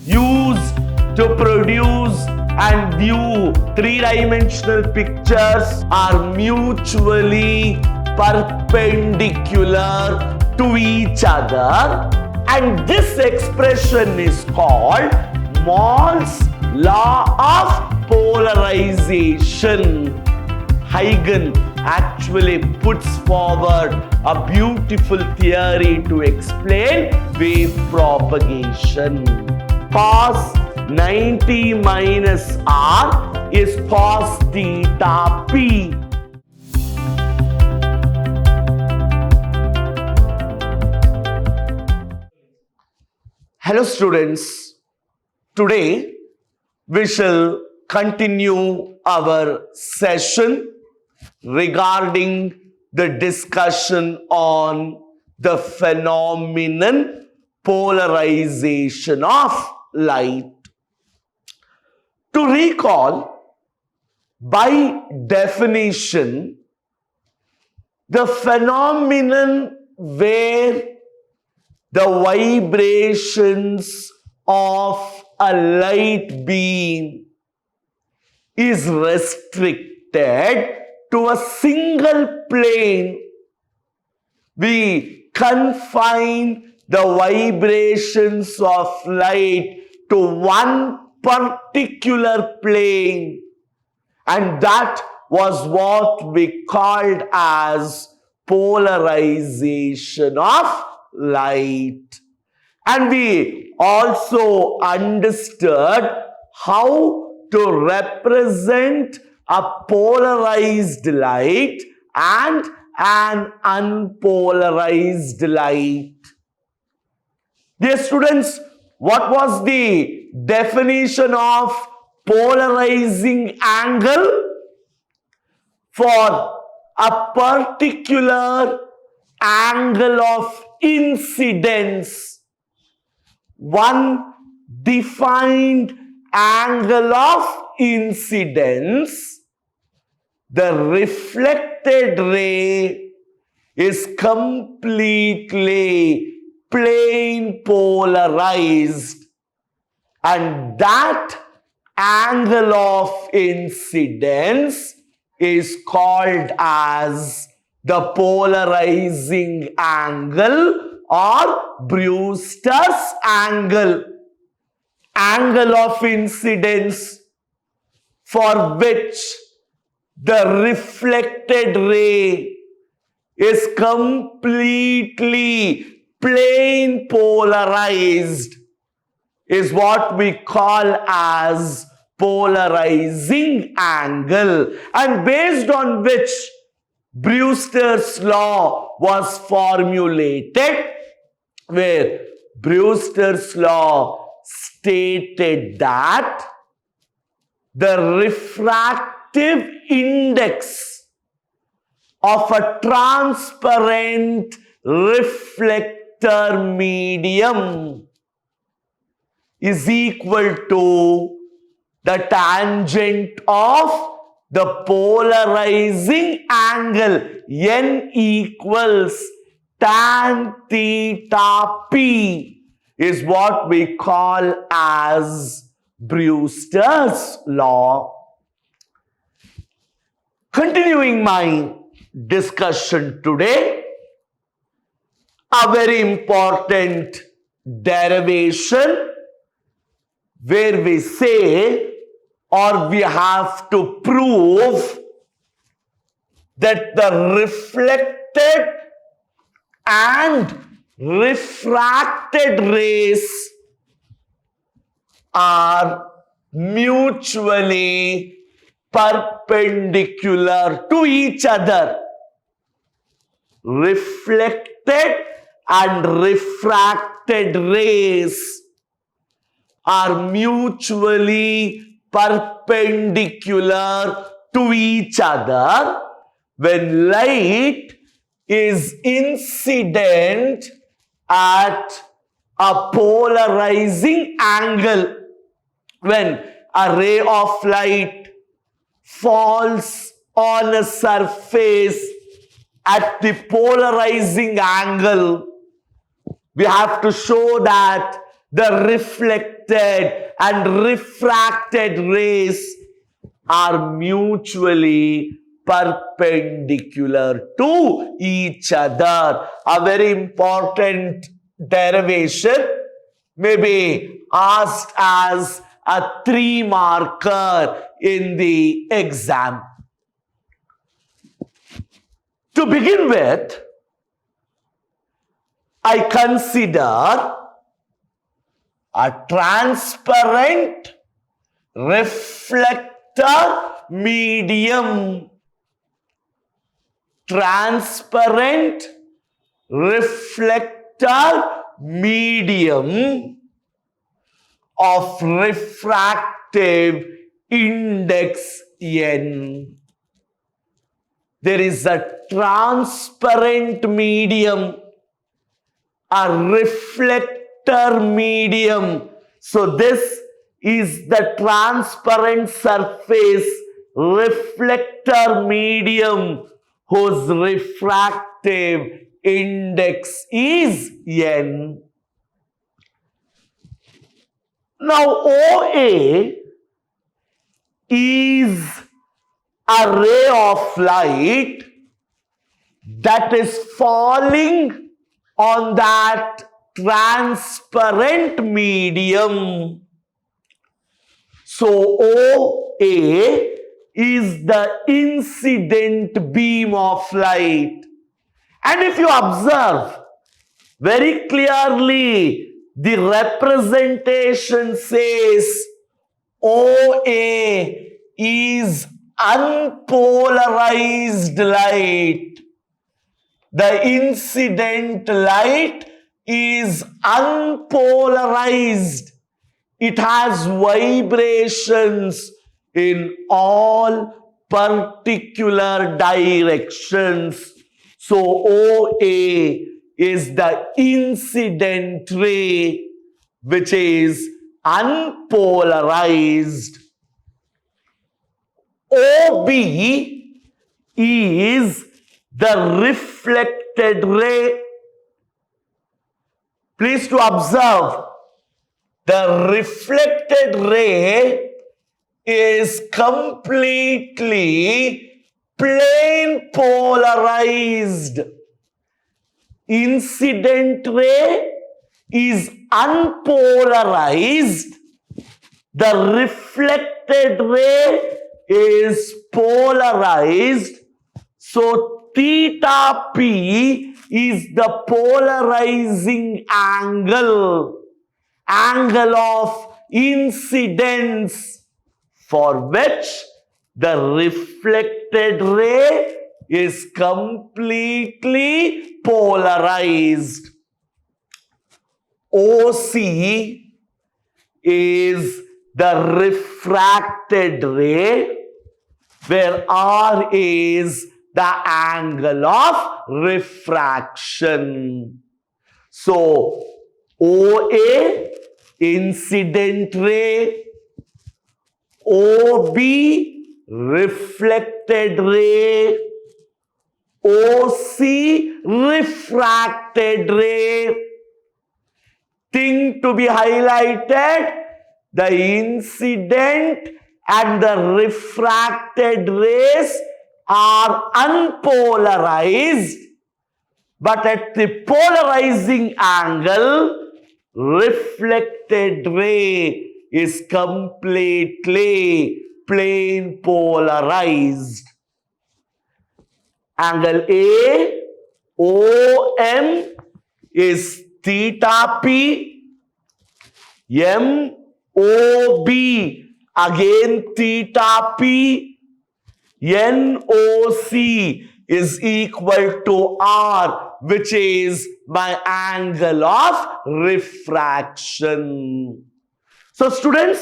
used to produce and view three-dimensional pictures are mutually perpendicular to each other, and this expression is called Moll's law of polarization. Huygens actually puts forward a beautiful theory to explain wave propagation. Cos 90 minus r is cos theta p. Hello students, today we shall continue our session regarding the discussion on the phenomenon polarization of light. To recall, by definition, the phenomenon where the vibrations of a light beam is restricted to a single plane, we confine the vibrations of light to one particular plane, and that was what we called as polarization of light. And we also understood how to represent a polarized light and an unpolarized light. Dear students, what was the definition of polarizing angle? For a particular angle of incidence, one defined angle of incidence, the reflected ray is completely plane polarized, and that angle of incidence is called as the polarizing angle or Brewster's angle. Angle of incidence for which the reflected ray is completely plane polarized is what we call as polarizing angle, and based on which Brewster's law was formulated, where Brewster's law stated that the refractive index of a transparent reflector medium is equal to the tangent of the polarizing angle. N equals tan theta p is what we call as Brewster's law. Continuing my discussion today, a very important derivation where we say, or we have to prove, that the reflected and refracted rays are mutually perpendicular to each other. Reflected and refracted rays are mutually perpendicular to each other when light is incident at a polarizing angle. When a ray of light falls on a surface at the polarizing angle, we have to show that the reflected and refracted rays are mutually perpendicular to each other. A very important derivation may be asked as a 3-marker in the exam. To begin with, I consider a transparent reflector medium. Transparent reflector medium of refractive index n. There is a transparent medium, a reflector medium. So this is the transparent surface reflector medium whose refractive index is n. Now OA is a ray of light that is falling on that transparent medium. So OA is the incident beam of light. And if you observe very clearly, the representation says OA is unpolarized light. The incident light is unpolarized. It has vibrations in all particular directions. So OA is the incident ray which is unpolarized. OB is the reflected ray. Please to observe, the reflected ray is completely plane polarized. Incident ray is unpolarized. The reflected ray is polarized. So theta P is the polarizing angle of incidence, for which the reflected ray is completely polarized. OC is the refracted ray, where R is the angle of refraction. So OA, incident ray, OB, reflected ray, OC, refracted ray. Thing to be highlighted, the incident and the refracted rays are unpolarized, but at the polarizing angle, reflected ray is completely plane polarized. Angle AOM is theta P, MOB again theta P, NOC is equal to R, which is my angle of refraction. So students,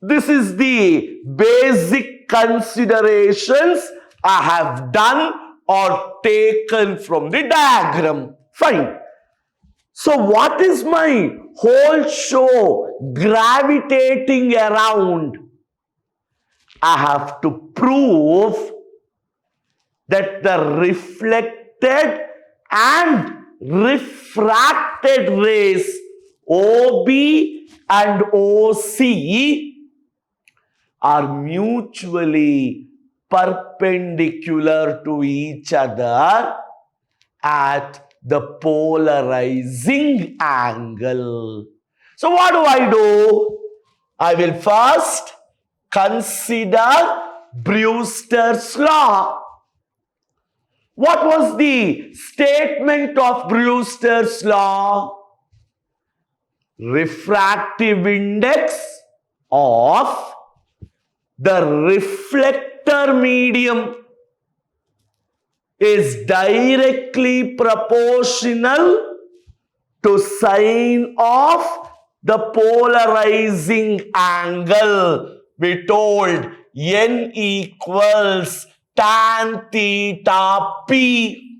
this is the basic considerations I have done or taken from the diagram. Fine. So what is my whole show gravitating around? I have to prove that the reflected and refracted rays OB and OC are mutually perpendicular to each other at the polarizing angle. So what do? I will first consider Brewster's law. What was the statement of Brewster's law? Refractive index of the reflector medium is directly proportional to sine of the polarizing angle. We told n equals tan theta p.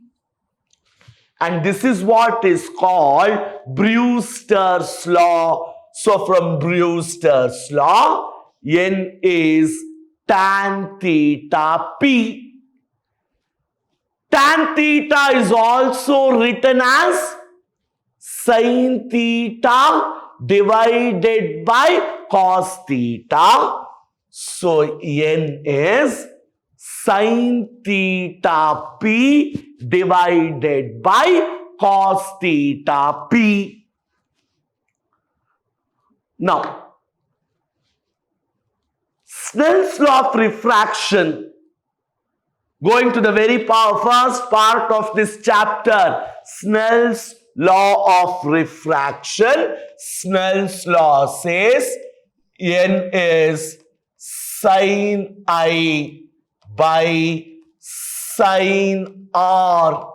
And this is what is called Brewster's law. So from Brewster's law, n is tan theta p. Tan theta is also written as sin theta divided by cos theta. So n is sin theta p divided by cos theta p. Now, Snell's law of refraction. Going to the very first part of this chapter, Snell's law of refraction. Snell's law says n is sin I by sin R.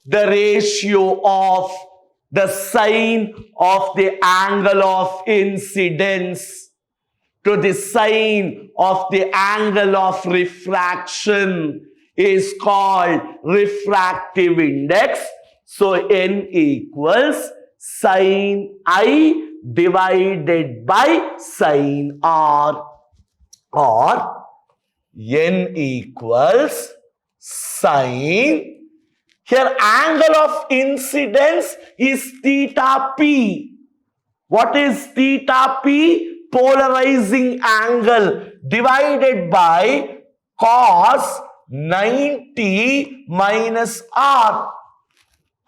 The ratio of the sine of the angle of incidence to the sine of the angle of refraction is called refractive index. So n equals sin I divided by sin R, or n equals sine. Here angle of incidence is theta p. What is theta p? Polarizing angle divided by cos 90 minus R.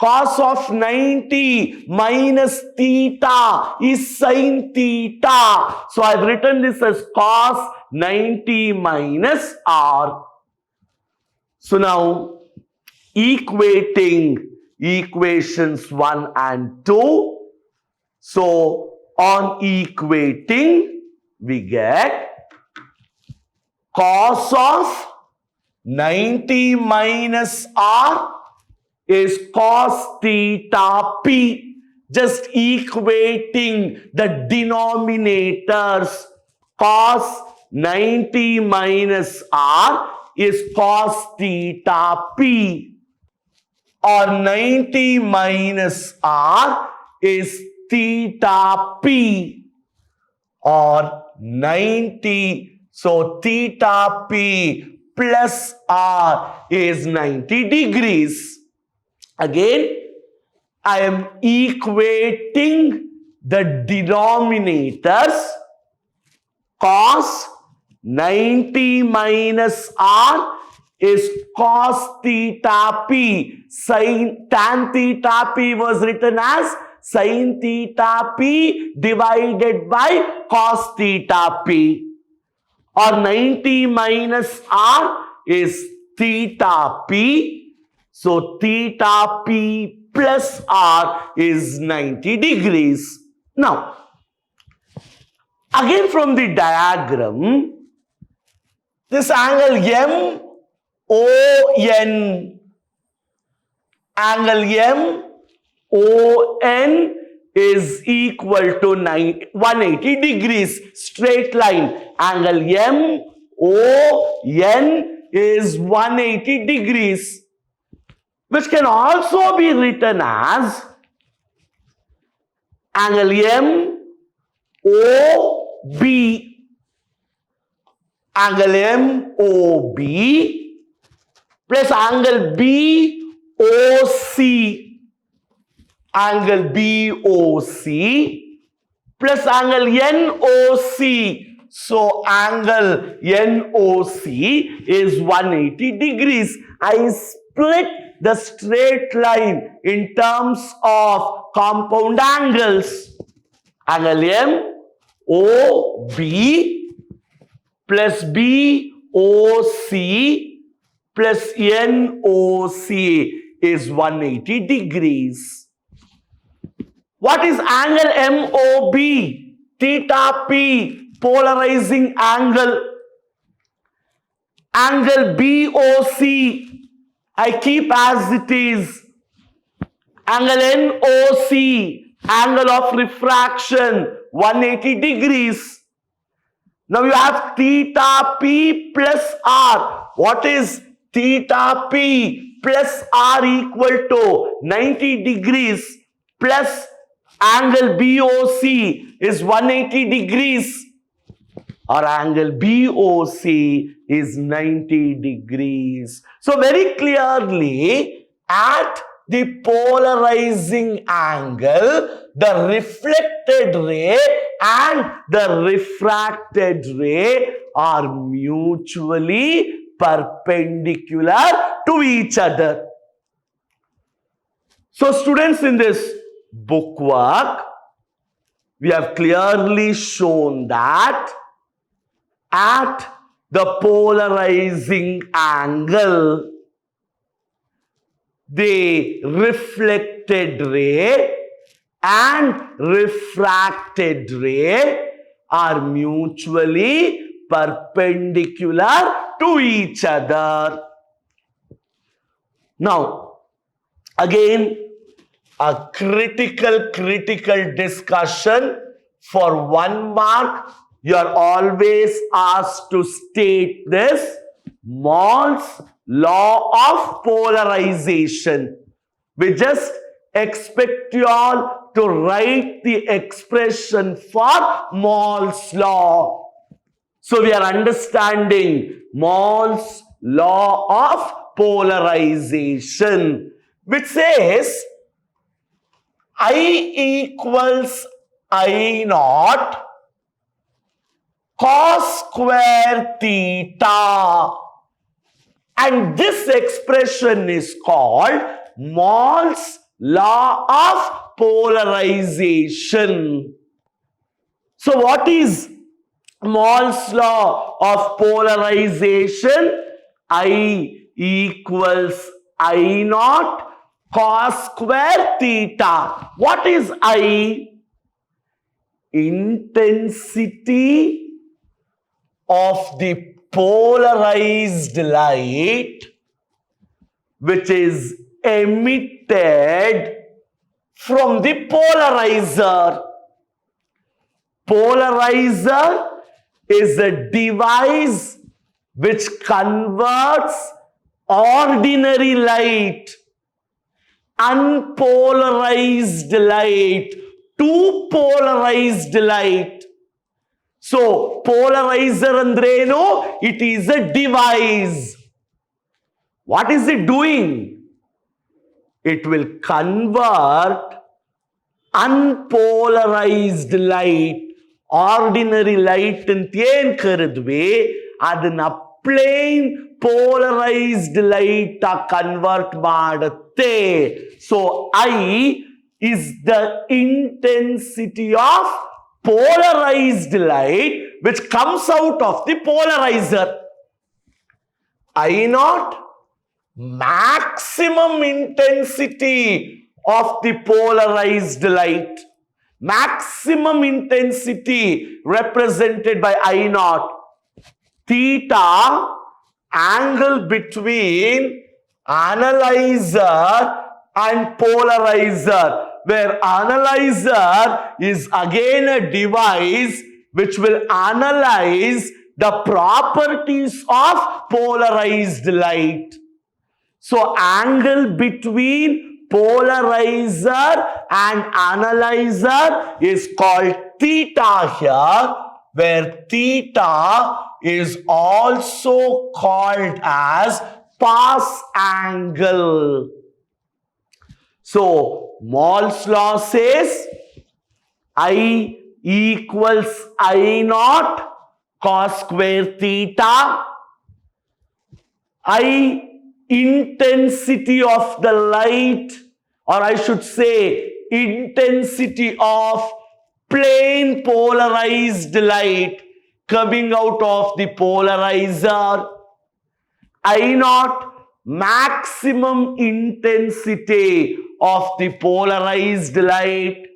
Cos of 90 minus theta is sin theta. So I've written this as cos 90 minus R. So now equating equations 1 and 2. So on equating, we get cos of 90 minus R is cos theta p. Just equating the denominators. Cos 90 minus R is cos theta p, or 90 minus R is theta p, or 90. So theta p plus R is 90 degrees. Again, I am equating the denominators. Cos 90 minus R is cos theta p. Sin tan theta p was written as sin theta p divided by cos theta p. Or 90 minus R is theta p. So theta p plus R is 90 degrees. Now, again from the diagram, this angle MON, angle MON is equal to 180 degrees, straight line. Angle MON is 180 degrees, which can also be written as angle MOB, angle MOB plus angle BOC. angle BOC plus angle NOC. So angle NOC is 180 degrees. I split the straight line in terms of compound angles. Angle MOB plus BOC plus NOC is 180 degrees. What is angle MOB? Theta P, polarizing angle. Angle BOC, I keep as it is. Angle NOC, angle of refraction, 180 degrees. Now you have theta P plus R. What is theta P plus R equal to 90 degrees plus angle BOC is 180 degrees, or angle BOC is 90 degrees. So very clearly, at the polarizing angle, the reflected ray and the refracted ray are mutually perpendicular to each other. So students, in this bookwork, we have clearly shown that at the polarizing angle, the reflected ray and refracted ray are mutually perpendicular to each other. Now, again, a critical discussion. For 1 mark, you are always asked to state this: Moll's law of polarization. We just expect you all to write the expression for Moll's law. So we are understanding Moll's law of polarization, which says I equals I naught cos square theta. And this expression is called Moll's law of polarization. So what is Moll's law of polarization? I equals I naught cos square theta. What is I? Intensity of the polarized light which is emitted from the polarizer. Polarizer is a device which converts ordinary light, unpolarized light, to polarized light. So, polarizer andreno, it is a device. What is it doing? It will convert unpolarized light, ordinary light ಅಂತ ಏನ್ ಕರೆದ್ವಿ ಅದನ್ನ plain polarized light convert ಮಾಡುತ್ತೆ. So I is the intensity of polarized light which comes out of the polarizer. I naught, maximum intensity of the polarized light. Maximum intensity represented by I naught. Theta, angle between analyzer and polarizer, where analyzer is again a device which will analyze the properties of polarized light. So angle between polarizer and analyzer is called theta here, where theta is also called as pass angle. So Moll's law says I equals I naught cos square theta. I intensity of the light, or I should say intensity of plane polarized light coming out of the polarizer. I naught, maximum intensity of the polarized light.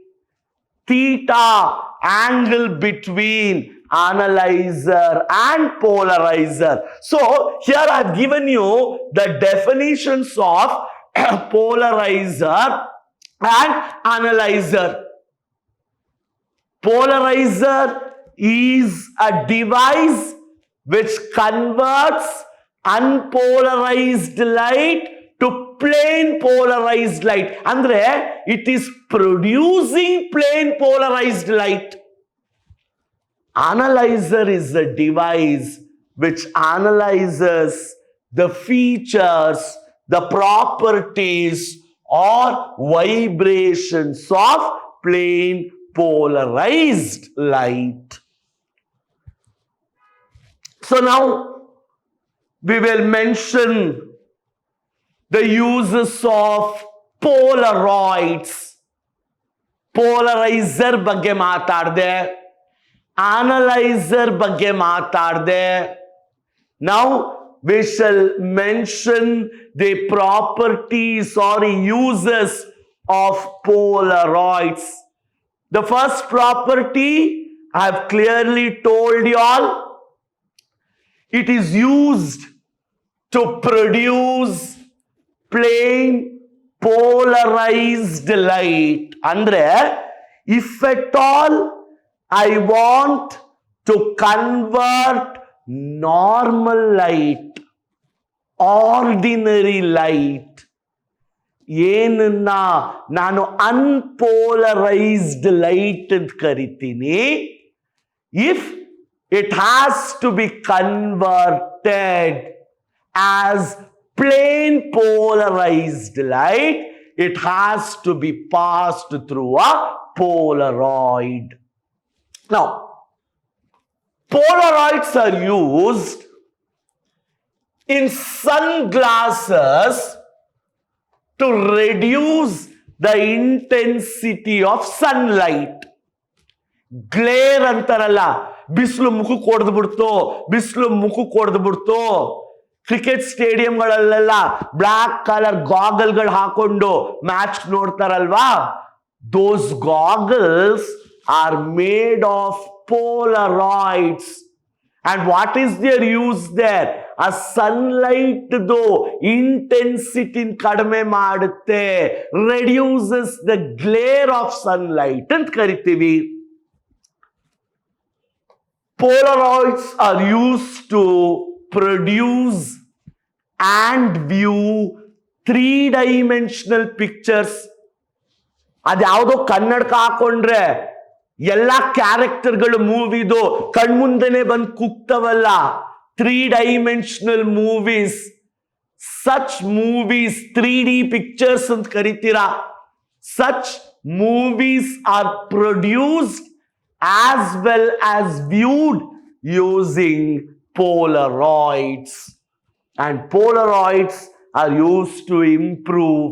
Theta, angle between analyzer and polarizer. So here I have given you the definitions of polarizer and analyzer. Polarizer is a device which converts unpolarized light to plane polarized light. Andre, it is producing plane polarized light. Analyzer is a device which analyzes the features, the properties or vibrations of plane polarized light. So now we will mention the uses of Polaroids. Polarizer ಬಗ್ಗೆ ಮಾತಾಡಿದೆ, analyzer ಬಗ್ಗೆ ಮಾತಾಡಿದೆ. Now we shall mention the properties or uses of Polaroids. The first property I have clearly told you all. It is used to produce plane polarized light. Andre, if at all I want to convert normal light, ordinary light, ಏನನ್ನ ನಾನು unpolarized light ಅಂತ ಕರಿತೀನಿ, if it has to be converted as plane polarized light, it has to be passed through a Polaroid. Now, Polaroids are used in sunglasses to reduce the intensity of sunlight. Glare ಅಂತಾರಲ್ಲ, ಬಿಸಿಲು ಮುಖಕ್ಕೆ ಹೊಡೆದು ಬಿಡ್ತು. Cricket ಸ್ಟೇಡಿಯಂಗಳಲ್ಲೆಲ್ಲ black colour ಗಾಗಲ್ಗಳು ಹಾಕೊಂಡು match ನೋಡ್ತಾರಲ್ವಾ, those goggles are made of Polaroids. And what is their use there? A sunlight intensity kadme madutte, reduces the glare of sunlight ant karitivi. Polaroids are used to produce and view three-dimensional pictures. ಅದ್ಯಾವುದೋ ಕನ್ನಡಕ ಹಾಕೊಂಡ್ರೆ ಎಲ್ಲ ಕ್ಯಾರೆಕ್ಟರ್ಗಳು ಮೂವಿದು ಕಣ್ಮುಂದೆನೆ ಬಂದು ಕುಗ್ತವಲ್ಲ, 3-dimensional movies. Such movies 3D pictures ಅಂತ ಕರಿತೀರಾ. Such movies are produced as well as viewed using Polaroids. And Polaroids are used to improve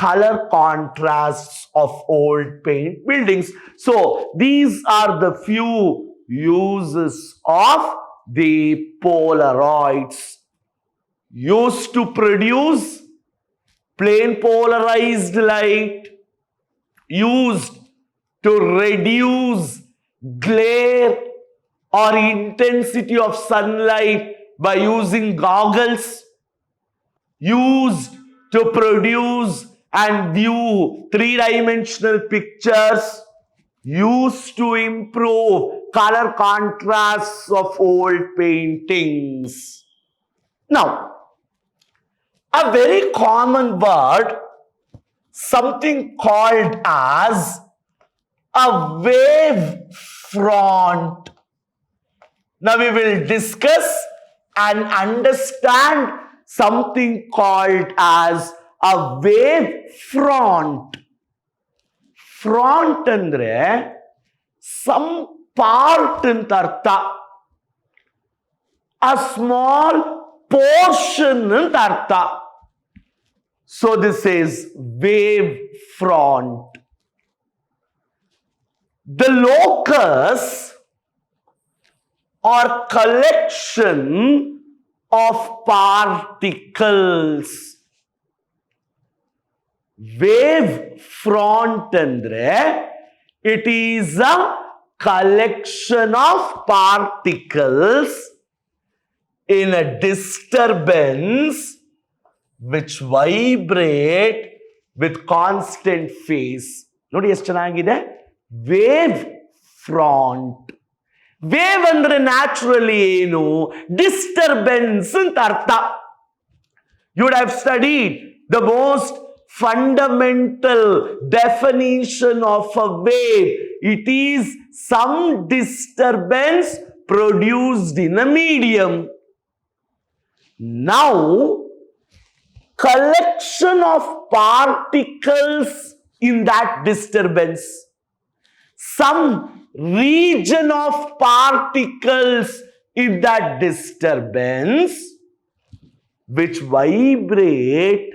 color contrasts of old paint buildings. So these are the few uses of the Polaroids. Used to produce plane polarized light, used to reduce glare or intensity of sunlight by using goggles, used to produce and view three-dimensional pictures, used to improve color contrasts of old paintings. Now, a very common word, something called as a wave front. Now we will discuss and understand something called as a wave front. Front ಅಂದ್ರೆ some part ಅಂತ ಅರ್ಥ, a small portion ಅಂತ ಅರ್ಥ. So this is wave front. The locus or collection of particles. Wave front andre it is a collection of particles in a disturbance which vibrate with constant phase. ನೋಡಿ ಎಷ್ಟು ಚೆನ್ನಾಗಿದೆ, wave front. Wave ಅಂದ್ರೆ naturally ಏನು, disturbance ಅಂತ ಅರ್ಥ. You would have studied the most fundamental definition of a wave. It is some disturbance produced in a medium. Now, collection of particles in that disturbance, some region of particles in that disturbance which vibrate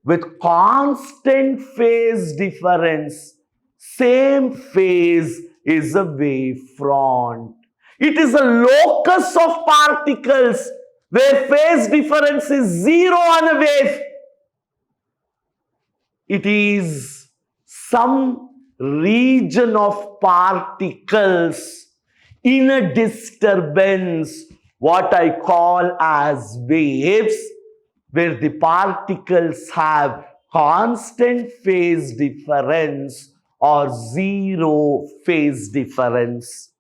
with constant phase difference. Same phase is a wave front. It is a locus of particles where phase difference is zero on a wave. It is some region of particles in a disturbance, what I call as waves, where the particles have constant phase difference or zero phase difference.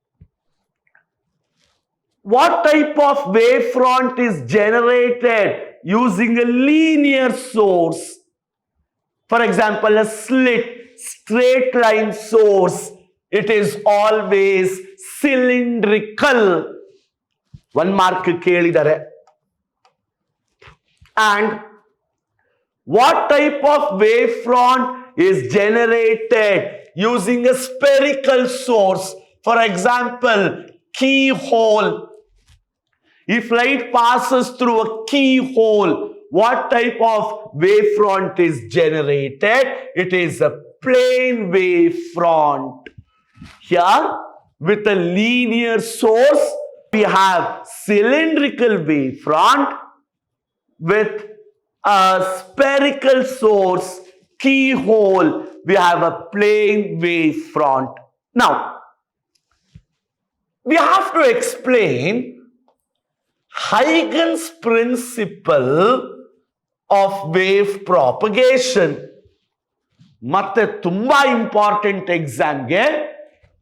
What type of wavefront is generated using a linear source? For example, a slit, straight line source. It is always cylindrical. One mark kelidare. And what type of wavefront is generated using a spherical source? For example, keyhole. If light passes through a keyhole, what type of wavefront is generated? It is a plane wavefront. Here, with a linear source, we have cylindrical wavefront. With a spherical source, keyhole, we have a plane wavefront. Now, we have to explain Huygens principle of wave propagation. ಮತ್ತೆ ತುಂಬಾ important ಎಕ್ಸಾಮ್ಗೆ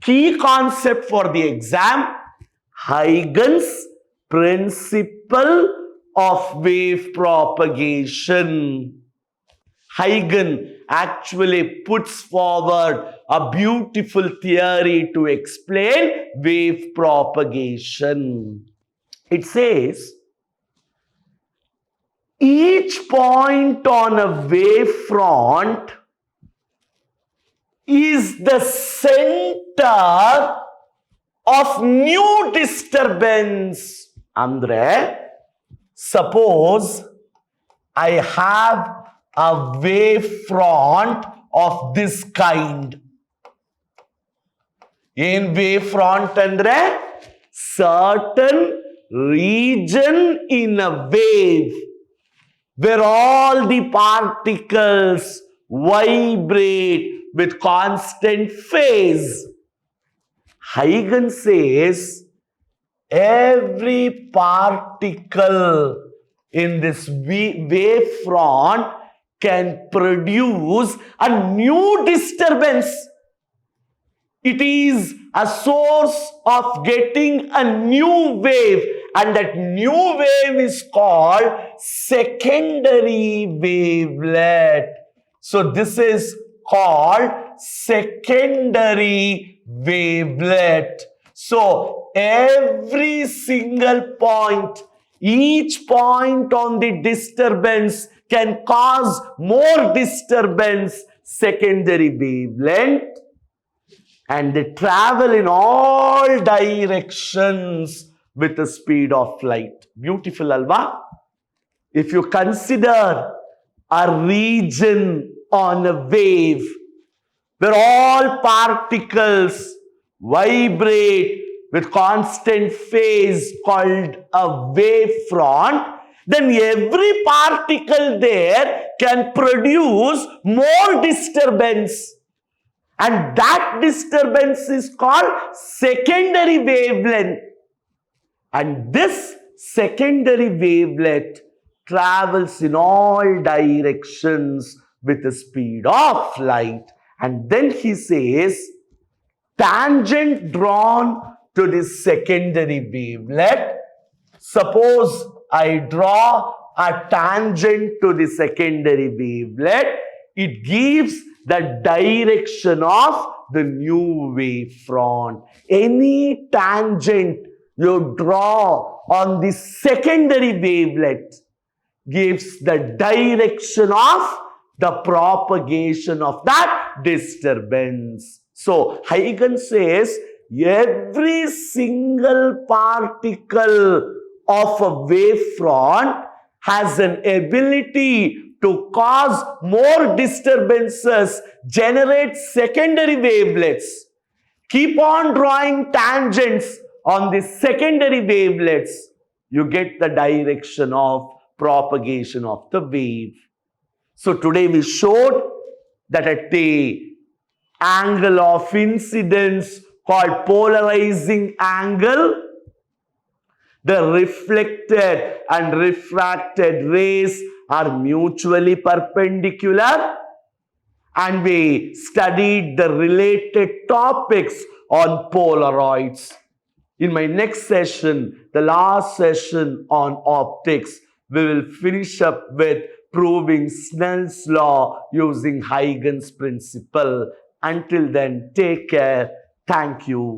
key concept for the exam, Huygens principle of wave propagation. Huygens actually puts forward a beautiful theory to explain wave propagation. It says each point on a wavefront is the center of new disturbance. Andre, suppose I have a wavefront of this kind. In wavefront andre certain region in a wave where all the particles vibrate with constant phase. Huygens says every particle in this wavefront can produce a new disturbance. It is a source of getting a new wave, and that new wave is called secondary wavelet. So this is called secondary wavelet. So every single point, each point on the disturbance can cause more disturbance secondary wavelength, and they travel in all directions with the speed of light. Beautiful, Alva? If you consider a region on a wave where all particles vibrate with constant phase called a wavefront, then every particle there can produce more disturbance. And that disturbance is called secondary wavelength. And this secondary wavelength travels in all directions with the speed of light. And then he says, tangent drawn to this secondary wavelength. Suppose I draw a tangent to the secondary wavelength. It gives the direction of the new wavefront. Any tangent you draw on the secondary wavelength gives the direction of the propagation of that disturbance. So Huygens says every single particle of a wavefront has an ability to cause more disturbances, generate secondary wavelets. Keep on drawing tangents on the secondary wavelets. You get the direction of propagation of the wave. So today we showed that at the angle of incidence called polarizing angle, the reflected and refracted rays are mutually perpendicular, and we studied the related topics on Polaroids. In my next session, the last session on optics, we will finish up with proving Snell's law using Huygens principle. Until then, take care. Thank you.